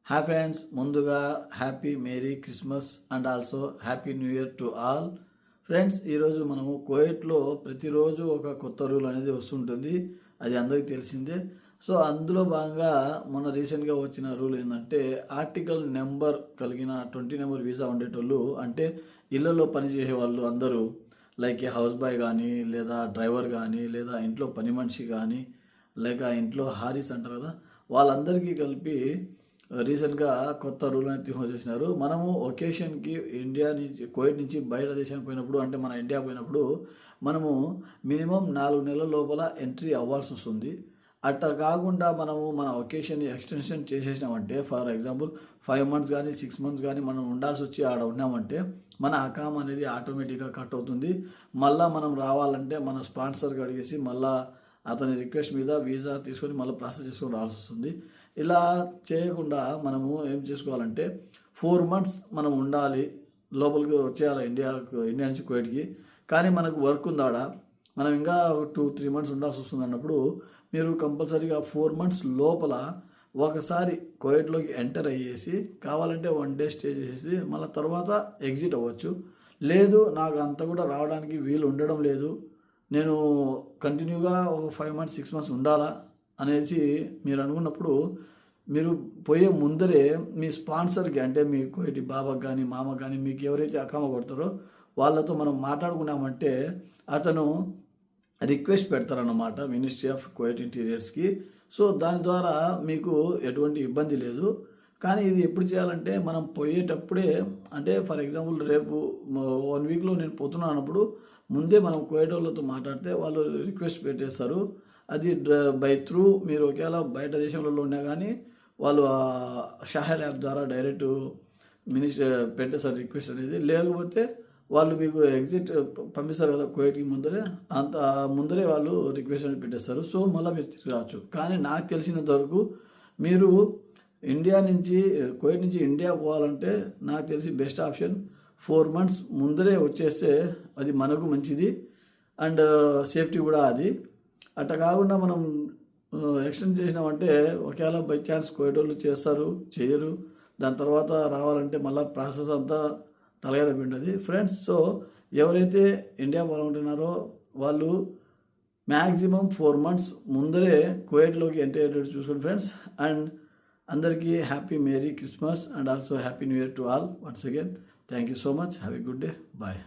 Hi friends, ముందుగా happy merry Christmas and also happy new year to all. Friends, ఈరోజు మనము కువైట్లో ప్రతిరోజు ఒక కొత్త రూల్ అనేది వస్తుంటుంది. అది అందరికీ తెలిసిందే. సో అందులో భాగంగా మొన్న రీసెంట్గా వచ్చిన రూల్ ఏంటంటే, ఆర్టికల్ నెంబర్ కలిగిన 20 నెంబర్ వీసా ఉండేటోళ్ళు, అంటే ఇళ్లలో పనిచేసే వాళ్ళు అందరూ, లైక్ హౌస్ బాయ్ కానీ, లేదా డ్రైవర్ కానీ, లేదా ఇంట్లో పని మనిషి కానీ, లేక ఇంట్లో హారీస్ అంటారు కదా, వాళ్ళందరికీ కలిపి రీసెంట్గా కొత్త రూల్ అనేది తీసుకొచ్చేసినారు. మనము ఒకేషన్కి ఇండియా నుంచి, కువైట్ నుంచి బయట దేశానికి పోయినప్పుడు, అంటే మన ఇండియా పోయినప్పుడు మనము మినిమం 4 నెలల లోపల ఎంట్రీ అవ్వాల్సి వస్తుంది. అట్లా కాకుండా మనము మన ఒకేషన్ని ఎక్స్టెన్షన్ చేసేసినామంటే, ఫర్ ఎగ్జాంపుల్ 5 మంత్స్ కానీ 6 మంత్స్ కానీ మనం ఉండాల్సి వచ్చి ఆడ ఉన్నామంటే, మన అకామ్ అనేది ఆటోమేటిక్గా కట్ అవుతుంది. మళ్ళీ మనం రావాలంటే మన స్పాన్సర్కి అడిగేసి మళ్ళీ అతని రిక్వెస్ట్ మీద వీసా తీసుకొని మళ్ళీ ప్రాసెస్ చేసుకొని రావాల్సి వస్తుంది. ఇలా చేయకుండా మనము ఏం చేసుకోవాలంటే, 4 మంత్స్ మనం ఉండాలి, లోపలికి వచ్చేయాలి ఇండియా నుంచి కువైట్కి. కానీ మనకు వర్క్ ఉందాడ, మనం ఇంకా 2-3 మంత్స్ ఉండాల్సి వస్తుంది అన్నప్పుడు, మీరు కంపల్సరీగా 4 మంత్స్ లోపల ఒకసారి కువైట్లోకి ఎంటర్ అయ్యేసి, కావాలంటే 1 డే స్టే చేసేసి మళ్ళీ తర్వాత ఎగ్జిట్ అవ్వచ్చు. లేదు, నాకు అంత కూడా రావడానికి వీలు ఉండడం లేదు, నేను కంటిన్యూగా ఒక 5 మంత్స్ 6 మంత్స్ ఉండాలా అనేసి మీరు అనుకున్నప్పుడు, మీరు పోయే ముందరే మీ స్పాన్సర్కి, అంటే మీ కువైటి బాబాకి కానీ మామకి కానీ, మీకు ఎవరైతే అకామ కొడతారో వాళ్ళతో మనం మాట్లాడుకున్నామంటే అతను రిక్వెస్ట్ పెడతారన్నమాట మినిస్ట్రీ ఆఫ్ కువైట్ ఇంటీరియర్స్కి. సో దాని ద్వారా మీకు ఎటువంటి ఇబ్బంది లేదు. కానీ ఇది ఎప్పుడు చేయాలంటే, మనం పోయేటప్పుడే, అంటే ఫర్ ఎగ్జాంపుల్ రేపు 1 వీక్లో నేను పోతున్నాను అన్నప్పుడు ముందే మనం కువైట్ వాళ్ళతో మాట్లాడితే వాళ్ళు రిక్వెస్ట్ పెట్టేస్తారు. అది బై త్రూ మీరు ఒకవేళ బయట దేశంలో ఉన్నా కానీ వాళ్ళు షాహెల్ యాప్ ద్వారా డైరెక్ట్ మినిస్టర్ పెట్టేస్తారు రిక్వెస్ట్ అనేది. లేకపోతే వాళ్ళు మీకు ఎగ్జిట్ పంపిస్తారు కదా కువైట్కి ముందరే, అంత ముందరే వాళ్ళు రిక్వెస్ట్ అనేది పెట్టేస్తారు. సో మళ్ళీ మీరు తిరిగి రావచ్చు. కానీ నాకు తెలిసినంత వరకు మీరు ఇండియా నుంచి, కువైట్ నుంచి ఇండియా పోవాలంటే నాకు తెలిసి బెస్ట్ ఆప్షన్ 4 మంత్స్ ముందరే వచ్చేస్తే అది మనకు మంచిది అండ్ సేఫ్టీ కూడా అది. అట్లా కాకుండా మనం ఎక్స్టెండ్ చేసినామంటే, ఒకవేళ బై ఛాన్స్ కువైట్ వాళ్ళు చేస్తారు, చేయరు, దాని తర్వాత రావాలంటే మళ్ళీ ప్రాసెస్ అంతా తలగడ ఉంటుంది ఫ్రెండ్స్. సో ఎవరైతే ఇండియా పోవాలనుకుంటున్నారో వాళ్ళు మ్యాక్సిమం 4 మంత్స్ ముందరే కువైట్లోకి ఎంటర్ అయ్యేటట్టు చూసుకోండి ఫ్రెండ్స్. అండ్ అందరికీ happy merry Christmas and also happy new year to all. Once again thank you so much. Have a good day. Bye.